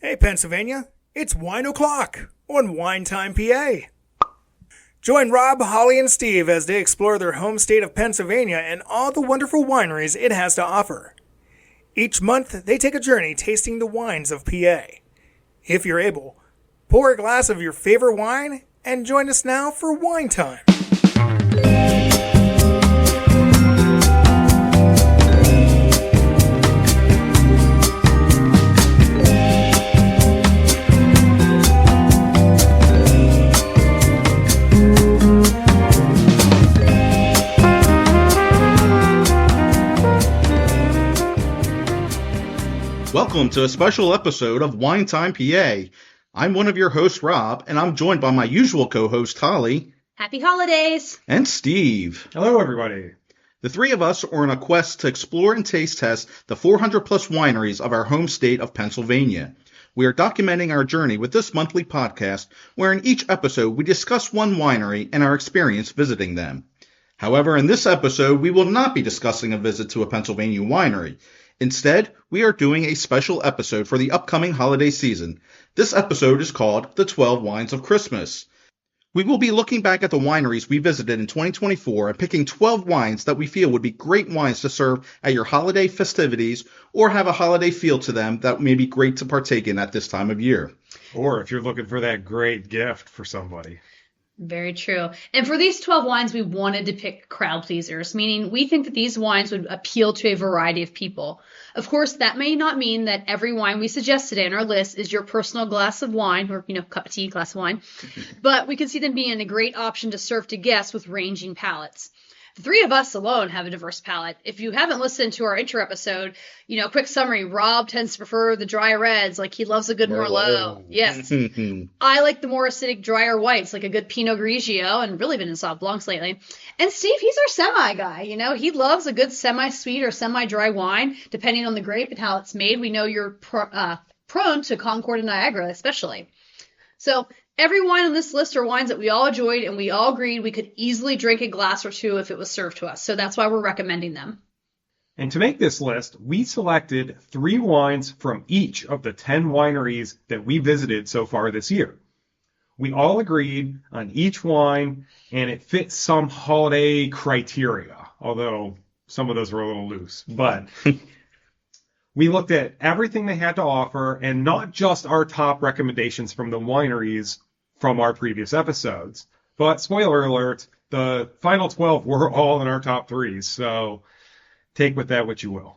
Hey Pennsylvania, it's wine o'clock on Wine Time PA. Join Rob, Holly, and Steve as they explore their home state of Pennsylvania and all the wonderful wineries it has to offer. Each month, they take a journey tasting the wines of PA. If you're able, pour a glass of your favorite wine and join us now for Wine Time. Welcome to a special episode of Wine Time PA. I'm one of your hosts, Rob, and I'm joined by my usual co-host, Holly. Happy holidays! And Steve. Hello, everybody. The three of us are on a quest to explore and taste test the 400-plus wineries of our home state of Pennsylvania. We are documenting our journey with this monthly podcast, where in each episode we discuss one winery and our experience visiting them. However, in this episode, we will not be discussing a visit to a Pennsylvania winery. Instead, we are doing a special episode for the upcoming holiday season. This episode is called The 12 Wines of Christmas. We will be looking back at the wineries we visited in 2024 and picking 12 wines that we feel would be great wines to serve at your holiday festivities or have a holiday feel to them that may be great to partake in at this time of year. Or if you're looking for that great gift for somebody. Very true. And for these 12 wines, we wanted to pick crowd pleasers, meaning we think that these wines would appeal to a variety of people. Of course, that may not mean that every wine we suggest today on our list is your personal glass of wine or, cup of tea, glass of wine. But we can see them being a great option to serve to guests with ranging palates. The three of us alone have a diverse palate. If you haven't listened to our intro episode, quick summary, Rob tends to prefer the dry reds, like he loves a good Merlot. Yes. I like the more acidic, drier whites, like a good Pinot Grigio, and really been in soft Blancs lately. And Steve, he's our semi guy. He loves a good semi-sweet or semi-dry wine, depending on the grape and how it's made. We know you're prone to Concord and Niagara, especially. So every wine on this list are wines that we all enjoyed and we all agreed we could easily drink a glass or two if it was served to us. So that's why we're recommending them. And to make this list, we selected 3 wines from each of the 10 wineries that we visited so far this year. We all agreed on each wine and it fits some holiday criteria, although some of those were a little loose. But we looked at everything they had to offer and not just our top recommendations from the wineries from our previous episodes. But spoiler alert, the final 12 were all in our top 3s, so take with that what you will.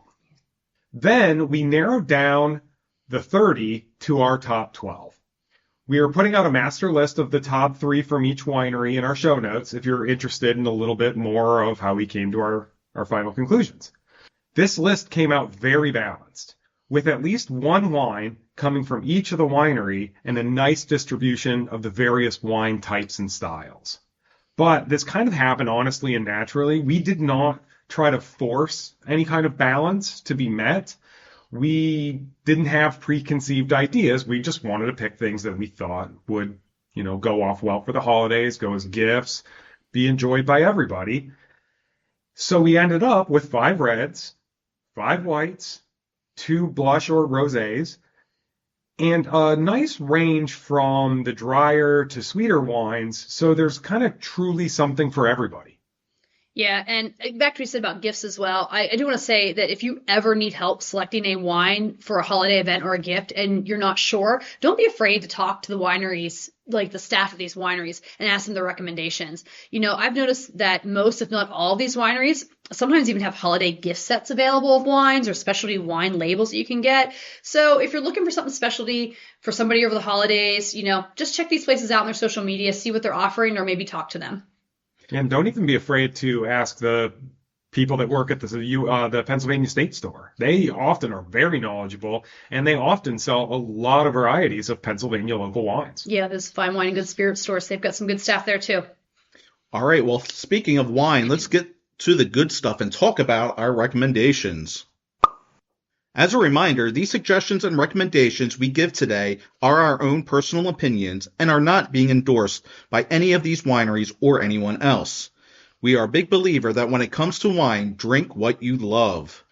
Then we narrowed down the 30 to our top 12. We are putting out a master list of the top 3 from each winery in our show notes if you're interested in a little bit more of how we came to our final conclusions. This list came out very balanced, with at least one wine coming from each of the winery and a nice distribution of the various wine types and styles. But this kind of happened honestly and naturally. We did not try to force any kind of balance to be met. We didn't have preconceived ideas. We just wanted to pick things that we thought would, go off well for the holidays, go as gifts, be enjoyed by everybody. So we ended up with 5 reds, 5 whites, 2 blush or rosés, and a nice range from the drier to sweeter wines. So there's kind of truly something for everybody. Yeah, and back to what you said about gifts as well, I do want to say that if you ever need help selecting a wine for a holiday event or a gift and you're not sure, don't be afraid to talk to the wineries, like the staff of these wineries, and ask them their recommendations. I've noticed that most, if not all of these wineries, sometimes even have holiday gift sets available of wines or specialty wine labels that you can get. So if you're looking for something specialty for somebody over the holidays, just check these places out on their social media, see what they're offering, or maybe talk to them. And don't even be afraid to ask the people that work at the Pennsylvania State Store. They often are very knowledgeable, and they often sell a lot of varieties of Pennsylvania local wines. Yeah, there's fine wine and good spirit stores. They've got some good staff there, too. All right, well, speaking of wine, let's get to the good stuff and talk about our recommendations. As a reminder, these suggestions and recommendations we give today are our own personal opinions and are not being endorsed by any of these wineries or anyone else. We are a big believer that when it comes to wine, drink what you love.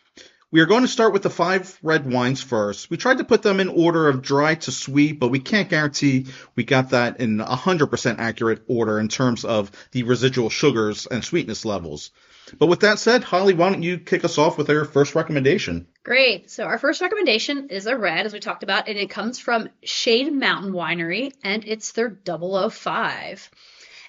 We are going to start with the 5 red wines first. We tried to put them in order of dry to sweet, but we can't guarantee we got that in 100% accurate order in terms of the residual sugars and sweetness levels. But with that said, Holly, why don't you kick us off with our first recommendation? Great. So our first recommendation is a red, as we talked about, and it comes from Shade Mountain Winery, and it's their 005.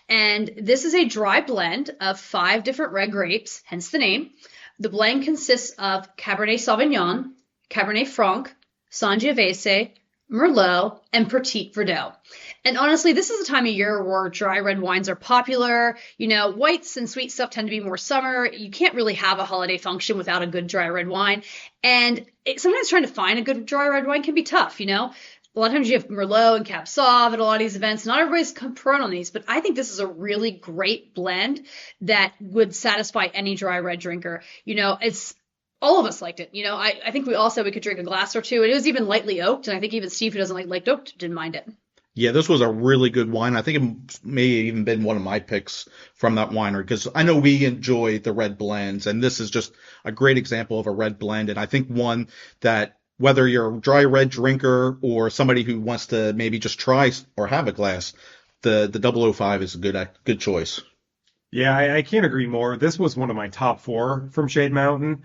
And this is a dry blend of 5 different red grapes, hence the name. The blend consists of Cabernet Sauvignon, Cabernet Franc, Sangiovese, Merlot, and Petit Verdot. And honestly, this is the time of year where dry red wines are popular. You know, whites and sweet stuff tend to be more summer. You can't really have a holiday function without a good dry red wine. And sometimes trying to find a good dry red wine can be tough, you know. A lot of times you have Merlot and Cab Sauv at a lot of these events. Not everybody's prone on these, but I think this is a really great blend that would satisfy any dry red drinker. You know, it's all of us liked it. You know, I think we all said we could drink a glass or two, and it was even lightly oaked. And I think even Steve, who doesn't like light oaked, didn't mind it. Yeah, this was a really good wine. I think it may have even been one of my picks from that winery because I know we enjoy the red blends, and this is just a great example of a red blend. And I think one that whether you're a dry red drinker or somebody who wants to maybe just try or have a glass, the 005 is a good choice. Yeah, I can't agree more. This was one of my top 4 from Shade Mountain.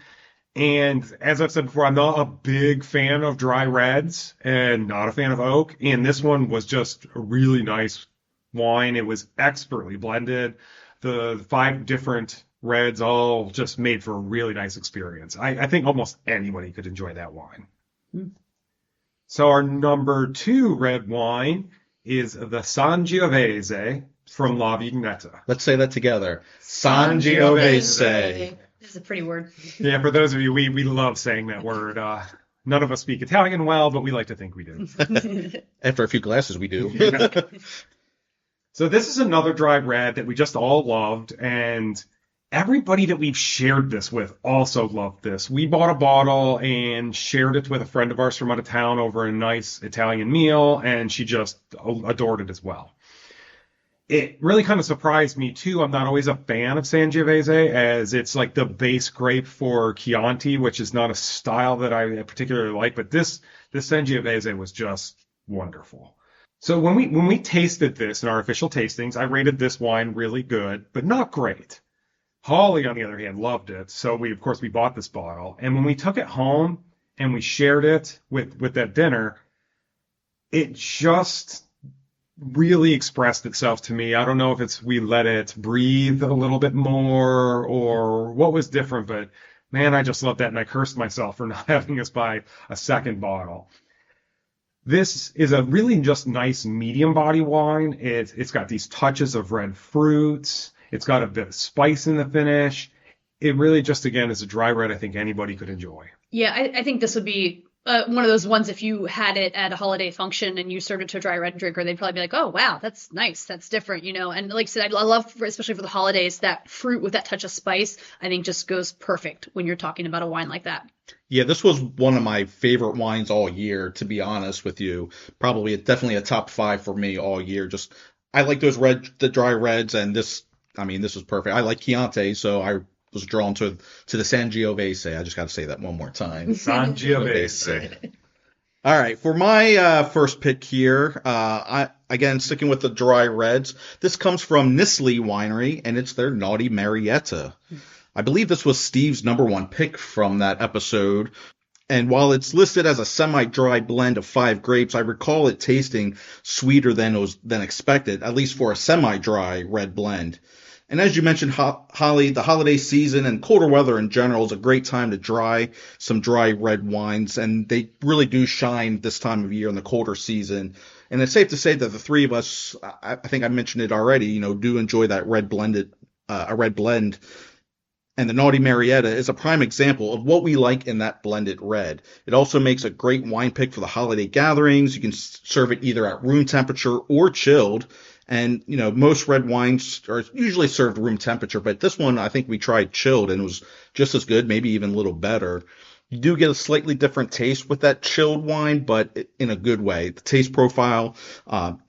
And as I've said before, I'm not a big fan of dry reds and not a fan of oak. And this one was just a really nice wine. It was expertly blended. The 5 different reds all just made for a really nice experience. I think almost anybody could enjoy that wine. So our number 2 red wine is the Sangiovese from La Vigenta. Let's say that together. Sangiovese. This is a pretty word. Yeah, for those of you, we love saying that word. None of us speak Italian well, but we like to think we do. After a few glasses, we do. Yeah. So this is another dry red that we just all loved, and everybody that we've shared this with also loved this. We bought a bottle and shared it with a friend of ours from out of town over a nice Italian meal, and she just adored it as well. It really kind of surprised me, too. I'm not always a fan of Sangiovese, as it's like the base grape for Chianti, which is not a style that I particularly like, but this Sangiovese was just wonderful. So when we tasted this in our official tastings, I rated this wine really good, but not great. Holly, on the other hand, loved it. So we bought this bottle. And when we took it home and we shared it with that dinner, it just really expressed itself to me. I don't know if we let it breathe a little bit more or what was different, but man, I just loved that. And I cursed myself for not having us buy a second bottle. This is a really just nice medium body wine. It's got these touches of red fruits. It's got a bit of spice in the finish. It really just, again, is a dry red I think anybody could enjoy. Yeah, I think this would be one of those ones if you had it at a holiday function and you served it to a dry red drinker, they'd probably be like, oh, wow, that's nice. That's different, you know. And like I said, I love, especially for the holidays, that fruit with that touch of spice, I think just goes perfect when you're talking about a wine like that. Yeah, this was one of my favorite wines all year, to be honest with you. Probably definitely a top 5 for me all year. Just I like the dry reds, and this was perfect. I like Chianti, so I was drawn to the Sangiovese. I just got to say that one more time. Sangiovese. All right, for my first pick here, again sticking with the dry reds. This comes from Nittany Winery, and it's their Naughty Marietta. I believe this was Steve's number 1 pick from that episode. And while it's listed as a semi-dry blend of 5 grapes, I recall it tasting sweeter than expected, at least for a semi-dry red blend. And as you mentioned, Holly, the holiday season and colder weather in general is a great time to dry some dry red wines, and they really do shine this time of year in the colder season. And it's safe to say that the 3 of us, I think I mentioned it already, do enjoy that red blend. And the Naughty Marietta is a prime example of what we like in that blended red. It also makes a great wine pick for the holiday gatherings. You can serve it either at room temperature or chilled. And, most red wines are usually served room temperature, but this one I think we tried chilled and it was just as good, maybe even a little better. You do get a slightly different taste with that chilled wine, but in a good way. The taste profile,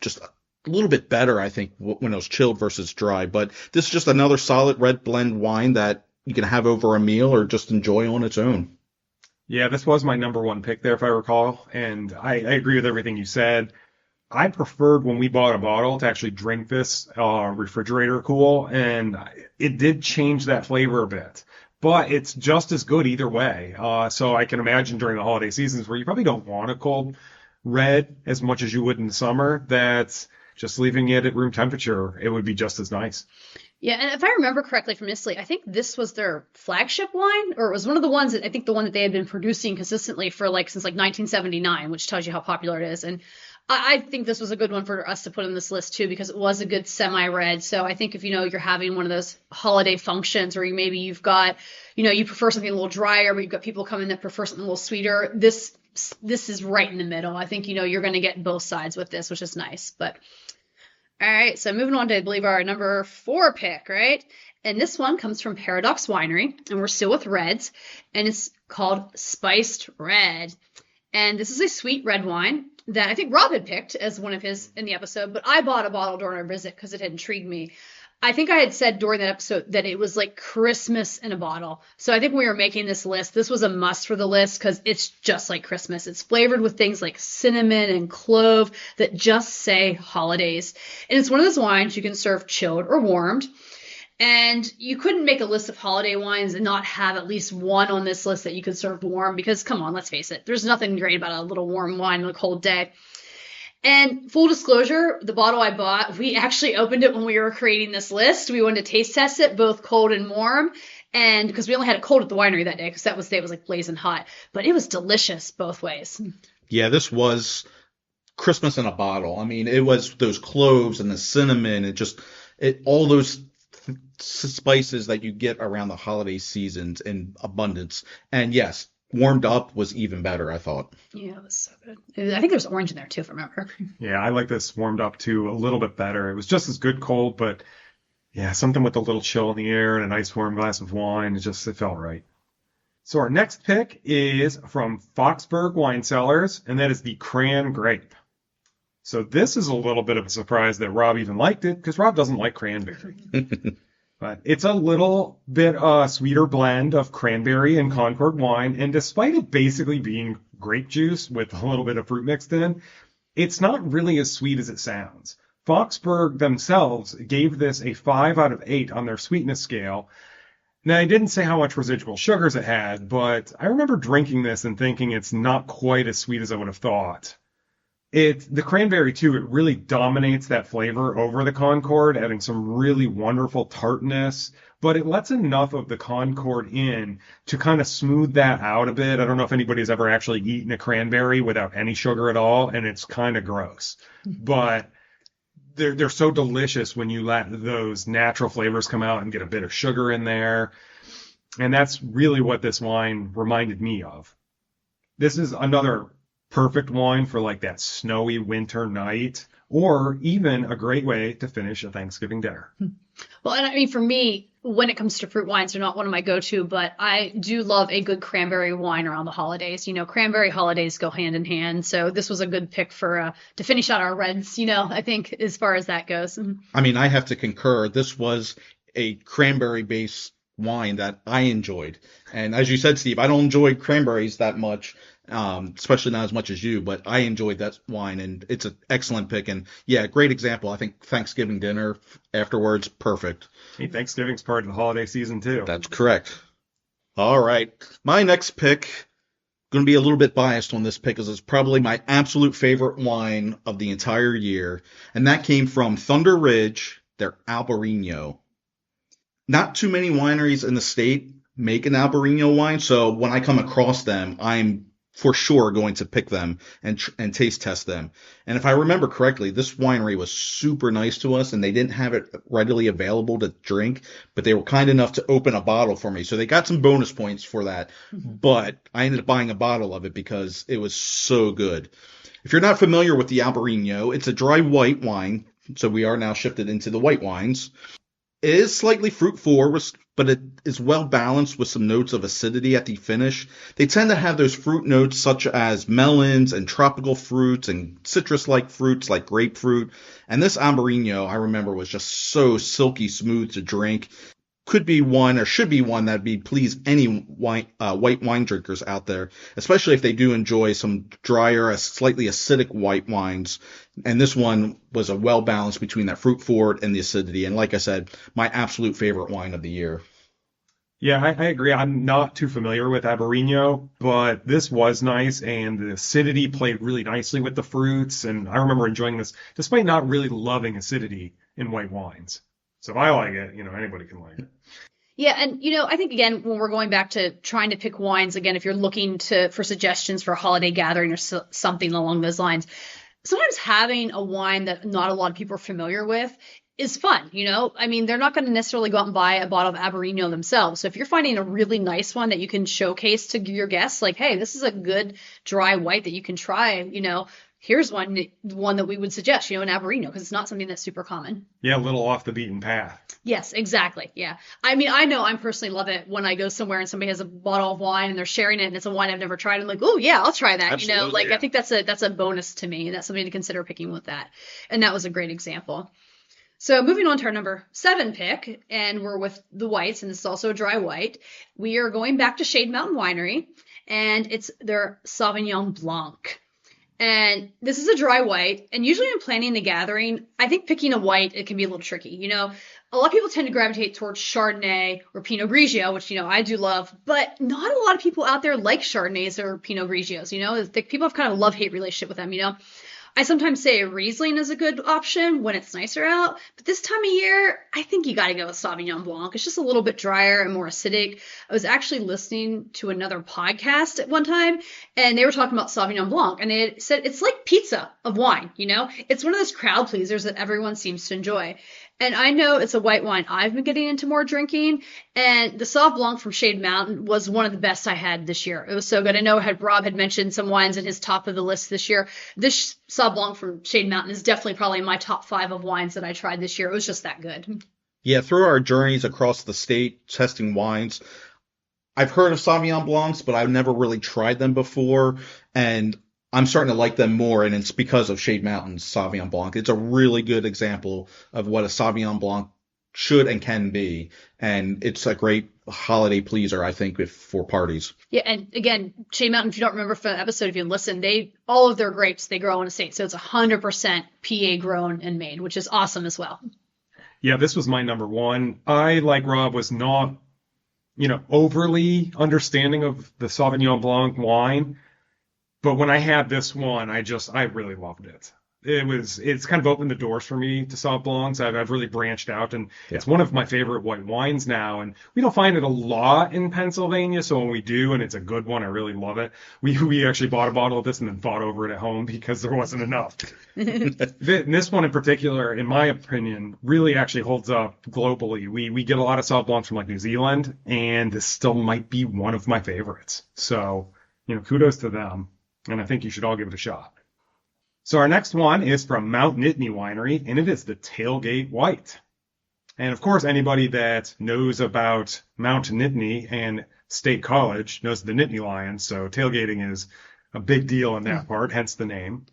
just a little bit better, I think, when it was chilled versus dry. But this is just another solid red blend wine that you can have over a meal or just enjoy on its own. Yeah, this was my number one pick there, if I recall. And I agree with everything you said. I preferred when we bought a bottle to actually drink this refrigerator cool, and it did change that flavor a bit. But it's just as good either way. So I can imagine during the holiday seasons where you probably don't want a cold red as much as you would in the summer, that just leaving it at room temperature, it would be just as nice. Yeah, and if I remember correctly from Italy, I think this was their flagship wine, or it was one of the ones that I think the one that they had been producing consistently for since 1979, which tells you how popular it is. And I think this was a good one for us to put on this list too, because it was a good semi-red. So I think if you're having one of those holiday functions, or maybe you've got, you prefer something a little drier, but you've got people coming that prefer something a little sweeter. This is right in the middle. I think you're going to get both sides with this, which is nice. But all right, so moving on to, I believe, our number 4 pick, right? And this one comes from Paradox Winery, and we're still with reds, and it's called Spiced Red. And this is a sweet red wine that I think Rob had picked as one of his in the episode, but I bought a bottle during our visit because it had intrigued me. I think I had said during that episode that it was like Christmas in a bottle. So I think when we were making this list, this was a must for the list because it's just like Christmas. It's flavored with things like cinnamon and clove that just say holidays. And it's one of those wines you can serve chilled or warmed. And you couldn't make a list of holiday wines and not have at least one on this list that you could serve warm because, come on, let's face it, there's nothing great about a little warm wine on a cold day. And full disclosure, the bottle I bought, we actually opened it when we were creating this list. We wanted to taste test it, both cold and warm. And because we only had it cold at the winery that day, because that day was like blazing hot. But it was delicious both ways. Yeah, this was Christmas in a bottle. I mean, it was those cloves and the cinnamon and all those spices that you get around the holiday seasons in abundance. And yes, warmed up was even better, I thought. Yeah, it was so good. I think there's orange in there too, if I remember. Yeah, I like this warmed up too a little bit better. It was just as good cold, but yeah, something with a little chill in the air and a nice warm glass of wine. It felt right. So our next pick is from Foxburg Wine Cellars, and that is the Cran Grape. So this is a little bit of a surprise that Rob even liked it, because Rob doesn't like cranberry. But it's a little bit sweeter blend of cranberry and Concord wine, and despite it basically being grape juice with a little bit of fruit mixed in, it's not really as sweet as it sounds. Foxburg themselves gave this a 5 out of 8 on their sweetness scale. Now, I didn't say how much residual sugars it had, but I remember drinking this and thinking it's not quite as sweet as I would have thought. The cranberry, too, it really dominates that flavor over the Concord, adding some really wonderful tartness, but it lets enough of the Concord in to kind of smooth that out a bit. I don't know if anybody's ever actually eaten a cranberry without any sugar at all, and it's kind of gross. But they're so delicious when you let those natural flavors come out and get a bit of sugar in there. And that's really what this wine reminded me of. This is another perfect wine for like that snowy winter night, or even a great way to finish a Thanksgiving dinner. Well, and I mean, for me, when it comes to fruit wines, they're not one of my go-to, but I do love a good cranberry wine around the holidays. Cranberry holidays go hand in hand. So this was a good pick for to finish out our reds, I think, as far as that goes. I mean, I have to concur. This was a cranberry-based wine that I enjoyed. And as you said, Steve, I don't enjoy cranberries that much. Especially not as much as you, but I enjoyed that wine, and it's an excellent pick. And yeah, great example. I think Thanksgiving dinner afterwards, perfect. Hey, Thanksgiving's part of the holiday season too. That's correct. All right, my next pick, going to be a little bit biased on this pick, because it's probably my absolute favorite wine of the entire year, and that came from Thunder Ridge, their Alberino. Not too many wineries in the state make an Alberino wine, so when I come across them, I'm for sure going to pick them and taste test them. And if I remember correctly, this winery was super nice to us, and they didn't have it readily available to drink, but they were kind enough to open a bottle for me. So they got some bonus points for that, but I ended up buying a bottle of it because it was so good. If you're not familiar with the Alberino, it's a dry white wine. So we are now shifted into the white wines. It is slightly fruit forward, but it is well balanced with some notes of acidity at the finish. They tend to have those fruit notes such as melons and tropical fruits and citrus-like fruits like grapefruit. And this Alberino, I remember, was just so silky smooth to drink. could be one or should be one that'd be please any white wine drinkers out there, especially if they do enjoy some drier, slightly acidic white wines. And this one was a well balance between that fruit forward and the acidity. And like I said, my absolute favorite wine of the year. Yeah, I agree. I'm not too familiar with Alberino, but this was nice, and the acidity played really nicely with the fruits. And I remember enjoying this, despite not really loving acidity in white wines. So if I like it, anybody can like it. Yeah, and I think again when we're going back to trying to pick wines again, if you're looking for suggestions for a holiday gathering or something along those lines, sometimes having a wine that not a lot of people are familiar with is fun. I mean, they're not going to necessarily go out and buy a bottle of Alberino themselves. So if you're finding a really nice one that you can showcase to your guests, like, hey, this is a good dry white that you can try, here's one that we would suggest, an Alberino, because it's not something that's super common. Yeah, a little off the beaten path. Yes, exactly. Yeah. I mean, I know I personally love it when I go somewhere and somebody has a bottle of wine and they're sharing it and it's a wine I've never tried. I'm like, oh yeah, I'll try that. Absolutely, I think that's a bonus to me. That's something to consider picking with that. And that was a great example. So moving on to our number 7 pick, and we're with the whites, and this is also a dry white. We are going back to Shade Mountain Winery, and it's their Sauvignon Blanc. And this is a dry white, and usually when planning a gathering, I think picking a white, it can be a little tricky. A lot of people tend to gravitate towards Chardonnay or Pinot Grigio, which, I do love, but not a lot of people out there like Chardonnays or Pinot Grigios, people have kind of a love-hate relationship with them, I sometimes say a Riesling is a good option when it's nicer out, but this time of year, I think you got to go with Sauvignon Blanc. It's just a little bit drier and more acidic. I was actually listening to another podcast at one time, and they were talking about Sauvignon Blanc, and they said it's like pizza of wine, It's one of those crowd pleasers that everyone seems to enjoy. And I know it's a white wine I've been getting into more drinking, and the Sauv Blanc from Shade Mountain was one of the best I had this year. It was so good. I know Rob had mentioned some wines in his top of the list this year. This Sauv Blanc from Shade Mountain is definitely probably in my top 5 of wines that I tried this year. It was just that good. Yeah, through our journeys across the state testing wines, I've heard of Sauvignon Blancs, but I've never really tried them before, and I'm starting to like them more, and it's because of Shade Mountain's Sauvignon Blanc. It's a really good example of what a Sauvignon Blanc should and can be, and it's a great holiday pleaser, I think, for parties. Yeah, and again, Shade Mountain, if you don't remember from the episode, if you listen, all of their grapes, they grow in a state, so it's 100% PA grown and made, which is awesome as well. Yeah, this was my number 1. I, like Rob, was not, overly understanding of the Sauvignon Blanc wine. But when I had this one, I really loved it. It's kind of opened the doors for me to Sauv Blancs. I've really branched out, and It's one of my favorite white wines now. And we don't find it a lot in Pennsylvania, so when we do, and it's a good one, I really love it. We actually bought a bottle of this and then fought over it at home because there wasn't enough. This one in particular, in my opinion, really actually holds up globally. We get a lot of Sauv Blancs from like New Zealand, and this still might be one of my favorites. So, kudos to them. And I think you should all give it a shot. So our next one is from Mount Nittany Winery, and it is the Tailgate White. And of course, anybody that knows about Mount Nittany and State College knows the Nittany Lions, so tailgating is a big deal in that part, hence the name.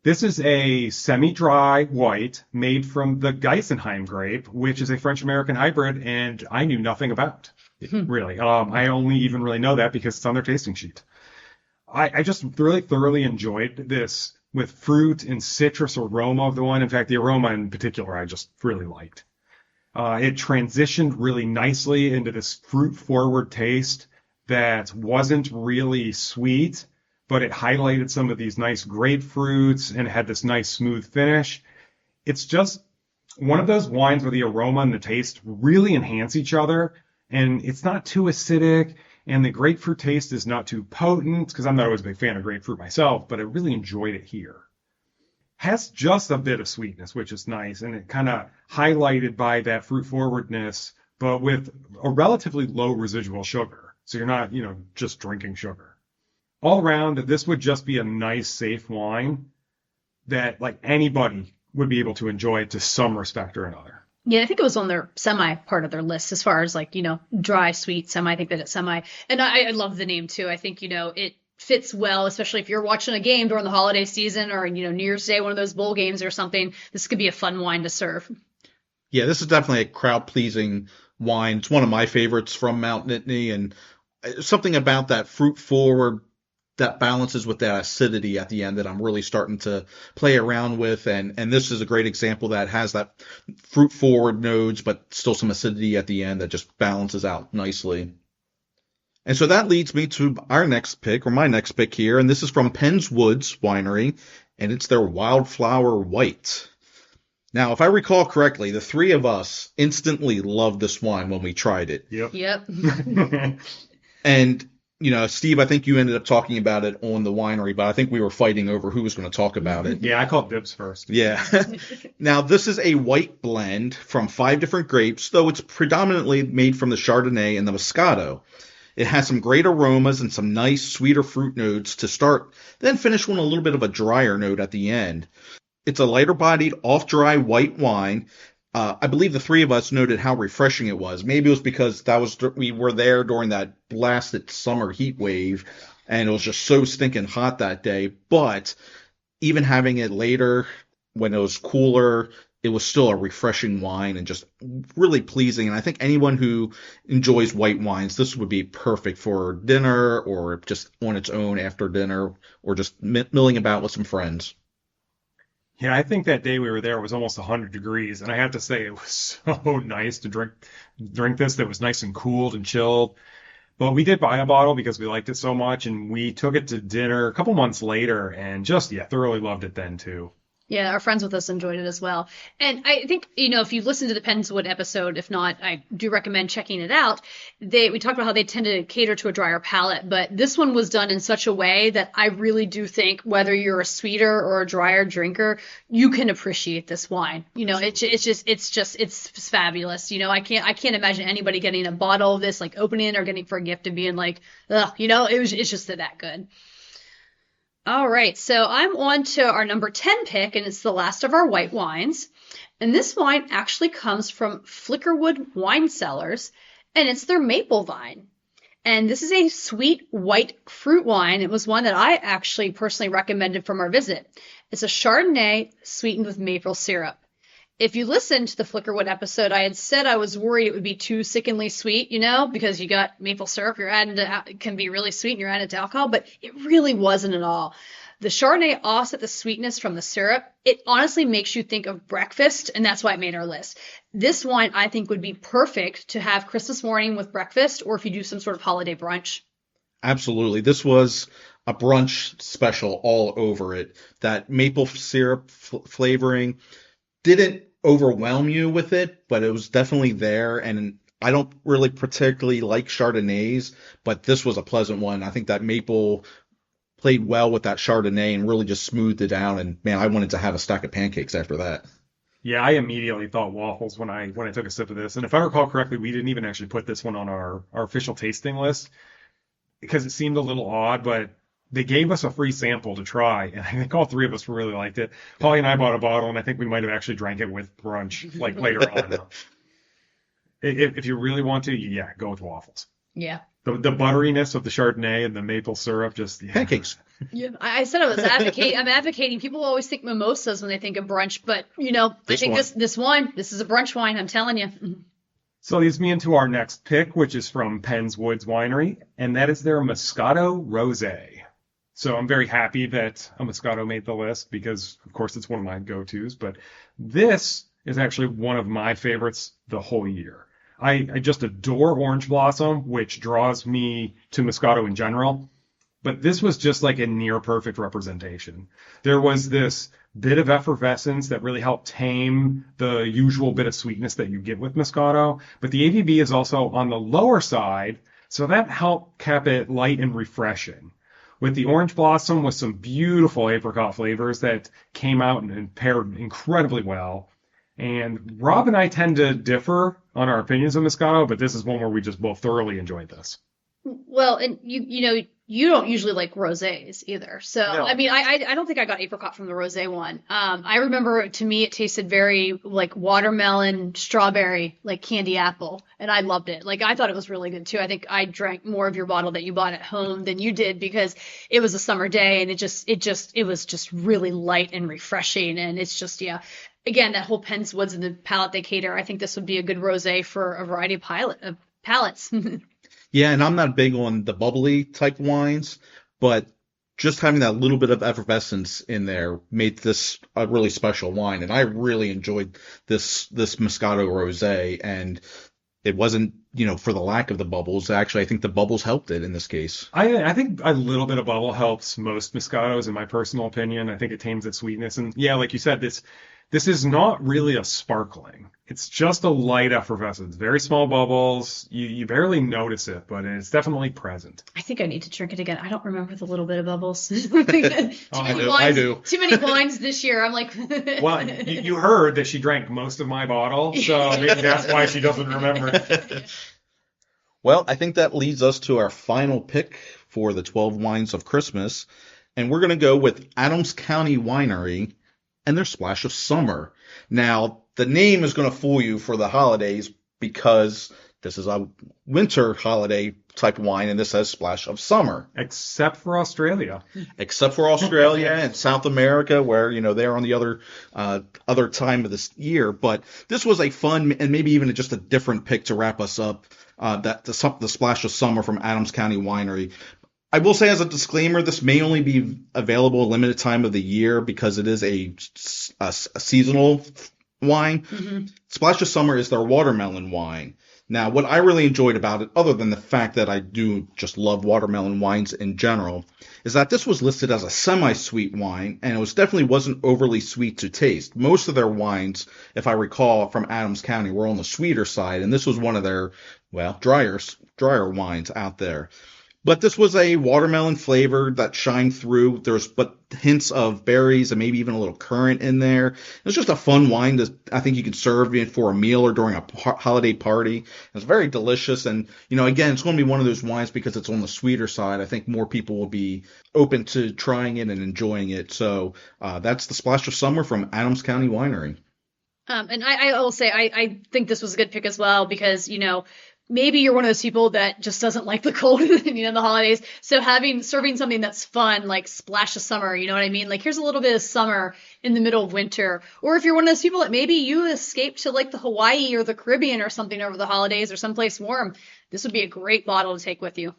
This is a semi-dry white made from the Geisenheim grape, which is a French-American hybrid, and I knew nothing about, really. I only even really know that because it's on their tasting sheet. I just really thoroughly enjoyed this with fruit and citrus aroma of the wine. In fact, the aroma in particular, I just really liked. It transitioned really nicely into this fruit-forward taste that wasn't really sweet, but it highlighted some of these nice grapefruits and it had this nice smooth finish. It's just one of those wines where the aroma and the taste really enhance each other, and it's not too acidic. And the grapefruit taste is not too potent, because I'm not always a big fan of grapefruit myself, but I really enjoyed it here. Has just a bit of sweetness, which is nice, and it kind of highlighted by that fruit forwardness, but with a relatively low residual sugar. So you're not, just drinking sugar. All around, this would just be a nice, safe wine that like anybody would be able to enjoy to some respect or another. Yeah, I think it was on their semi part of their list as far as like, dry, sweet, semi. I think that it's semi. And I love the name too. I think, it fits well, especially if you're watching a game during the holiday season or, New Year's Day, one of those bowl games or something. This could be a fun wine to serve. Yeah, this is definitely a crowd-pleasing wine. It's one of my favorites from Mount Nittany, and something about that fruit forward that balances with that acidity at the end that I'm really starting to play around with. And this is a great example that has that fruit forward notes, but still some acidity at the end that just balances out nicely. And so that leads me to our next pick, or my next pick here, and this is from Penns Woods Winery, and it's their Wildflower White. Now, if I recall correctly, the three of us instantly loved this wine when we tried it. Yep. And, you know, Steve, I think you ended up talking about it on the winery, but I think we were fighting over who was going to talk about it. Yeah, I called dibs first. Yeah. Now, this is a white blend from 5 different grapes, though it's predominantly made from the Chardonnay and the Moscato. It has some great aromas and some nice, sweeter fruit notes to start, then finish with a little bit of a drier note at the end. It's a lighter-bodied, off-dry white wine. I believe the three of us noted how refreshing it was. Maybe it was because we were there during that blasted summer heat wave, and it was just so stinking hot that day. But even having it later, when it was cooler, it was still a refreshing wine and just really pleasing. And I think anyone who enjoys white wines, this would be perfect for dinner or just on its own after dinner or just milling about with some friends. Yeah, I think that day we were there it was almost 100 degrees, and I have to say it was so nice to drink this. That was nice and cooled and chilled. But we did buy a bottle because we liked it so much, and we took it to dinner a couple months later, and thoroughly loved it then too. Yeah, our friends with us enjoyed it as well. And I think, if you listen to the Pennswood episode, if not, I do recommend checking it out. We talked about how they tend to cater to a drier palate, but this one was done in such a way that I really do think whether you're a sweeter or a drier drinker, you can appreciate this wine. It's fabulous. I can't imagine anybody getting a bottle of this, like opening it or getting it for a gift and being like, ugh, it's just that good. All right, so I'm on to our number 10 pick, and it's the last of our white wines. And this wine actually comes from Flickerwood Wine Cellars, and it's their maple vine. And this is a sweet white fruit wine. It was one that I actually personally recommended from our visit. It's a Chardonnay sweetened with maple syrup. If you listened to the Flickerwood episode, I had said I was worried it would be too sickeningly sweet, because you got maple syrup, it can be really sweet and you're adding it to alcohol, but it really wasn't at all. The Chardonnay offset the sweetness from the syrup. It honestly makes you think of breakfast, and that's why it made our list. This wine, I think, would be perfect to have Christmas morning with breakfast, or if you do some sort of holiday brunch. Absolutely. This was a brunch special all over it. That maple syrup flavoring didn't overwhelm you with it, but it was definitely there. And I don't really particularly like Chardonnays, but this was a pleasant one. I think that maple played well with that Chardonnay and really just smoothed it out. And man, I wanted to have a stack of pancakes after that. Yeah, I immediately thought waffles when I took a sip of this. And if I recall correctly, we didn't even actually put this one on our official tasting list because it seemed a little odd, but they gave us a free sample to try, and I think all three of us really liked it. Holly and I bought a bottle, and I think we might have actually drank it with brunch, like later on. If you really want to, go with waffles. Yeah. The butteriness of the Chardonnay and the maple syrup, pancakes. Yeah, I said I was I'm advocating. People always think mimosas when they think of brunch, but I think this wine, this is a brunch wine. I'm telling you. So leads me into our next pick, which is from Penns Woods Winery, and that is their Moscato Rosé. So I'm very happy that a Moscato made the list because, of course, it's one of my go-tos. But this is actually one of my favorites the whole year. I just adore Orange Blossom, which draws me to Moscato in general. But this was just like a near-perfect representation. There was this bit of effervescence that really helped tame the usual bit of sweetness that you get with Moscato. But the ABV is also on the lower side, so that helped keep it light and refreshing. With the Orange Blossom with some beautiful apricot flavors that came out and paired incredibly well. And Rob and I tend to differ on our opinions of Moscato, but this is one where we just both thoroughly enjoyed this. Well, and you you don't usually like rosés either. So, No. I mean, I don't think I got apricot from the rosé one. I remember, to me, it tasted very like watermelon, strawberry, like candy apple. And I loved it. Like, I thought it was really good too. I think I drank more of your bottle that you bought at home than you did because it was a summer day and it was just really light and refreshing. And it's just, yeah. Again, that whole Penn's Woods and the palate they cater, I think this would be a good rosé for a variety of palates. Yeah, and I'm not big on the bubbly type wines, but just having that little bit of effervescence in there made this a really special wine. And I really enjoyed this Moscato Rosé, and it wasn't, for the lack of the bubbles. Actually, I think the bubbles helped it in this case. I think a little bit of bubble helps most Moscatos, in my personal opinion. I think it tames its sweetness. And yeah, like you said, this is not really a sparkling. It's just a light effervescence. Very small bubbles. You barely notice it, but it's definitely present. I think I need to drink it again. I don't remember the little bit of bubbles. I do. Too many wines this year. I'm like. Well, you heard that she drank most of my bottle, so maybe that's why she doesn't remember. Well, I think that leads us to our final pick for the 12 wines of Christmas. And we're going to go with Adams County Winery and their Splash of Summer. Now, the name is going to fool you for the holidays because this is a winter holiday type wine, and this says Splash of Summer. Except for Australia. Except for Australia and South America, where, they're on the other time of this year. But this was a fun and maybe even just a different pick to wrap us up, the Splash of Summer from Adams County Winery. I will say as a disclaimer, this may only be available a limited time of the year because it is a seasonal wine. Mm-hmm. Splash of Summer is their watermelon wine. Now, what I really enjoyed about it, other than the fact that I do just love watermelon wines in general, is that this was listed as a semi-sweet wine, and it definitely wasn't overly sweet to taste. Most of their wines, if I recall, from Adams County were on the sweeter side, and this was one of their, drier wines out there. But this was a watermelon flavor that shined through. There's but hints of berries and maybe even a little currant in there. It was just a fun wine that I think you could serve for a meal or during a holiday party. It's very delicious. And, again, it's going to be one of those wines because it's on the sweeter side. I think more people will be open to trying it and enjoying it. So that's the Splash of Summer from Adams County Winery. And I will say, I think this was a good pick as well because, maybe you're one of those people that just doesn't like the cold, the holidays. So serving something that's fun, like Splash of Summer, you know what I mean? Like here's a little bit of summer in the middle of winter. Or if you're one of those people that maybe you escaped to like the Hawaii or the Caribbean or something over the holidays or someplace warm, this would be a great bottle to take with you.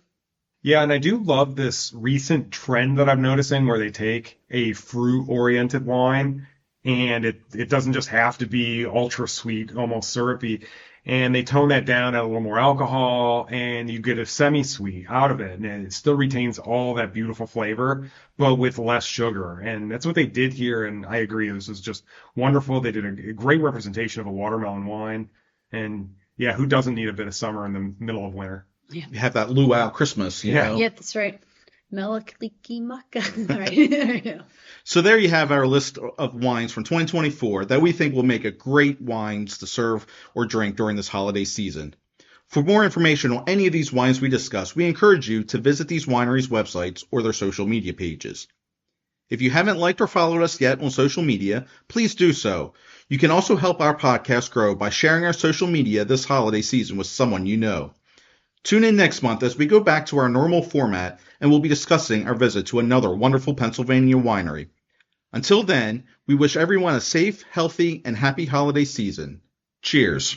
Yeah, and I do love this recent trend that I'm noticing where they take a fruit-oriented wine and it doesn't just have to be ultra sweet, almost syrupy. And they tone that down, add a little more alcohol, and you get a semi-sweet out of it. And it still retains all that beautiful flavor, but with less sugar. And that's what they did here, and I agree. This was just wonderful. They did a great representation of a watermelon wine. And, yeah, who doesn't need a bit of summer in the middle of winter? Yeah. You have that luau Christmas, you know? Yeah, that's right. Melakilikimaka. All right. There you go. So there you have our list of wines from 2024 that we think will make a great wines to serve or drink during this holiday season. For more information on any of these wines we discuss, we encourage you to visit these wineries' websites or their social media pages. If you haven't liked or followed us yet on social media, please do so. You can also help our podcast grow by sharing our social media this holiday season with someone you know. Tune in next month as we go back to our normal format and we'll be discussing our visit to another wonderful Pennsylvania winery. Until then, we wish everyone a safe, healthy, and happy holiday season. Cheers.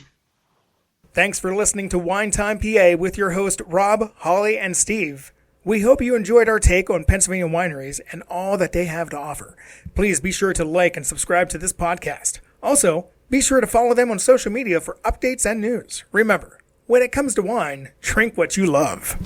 Thanks for listening to Wine Time PA with your host Rob, Holly, and Steve. We hope you enjoyed our take on Pennsylvania wineries and all that they have to offer. Please be sure to like and subscribe to this podcast. Also, be sure to follow them on social media for updates and news. Remember, when it comes to wine, drink what you love.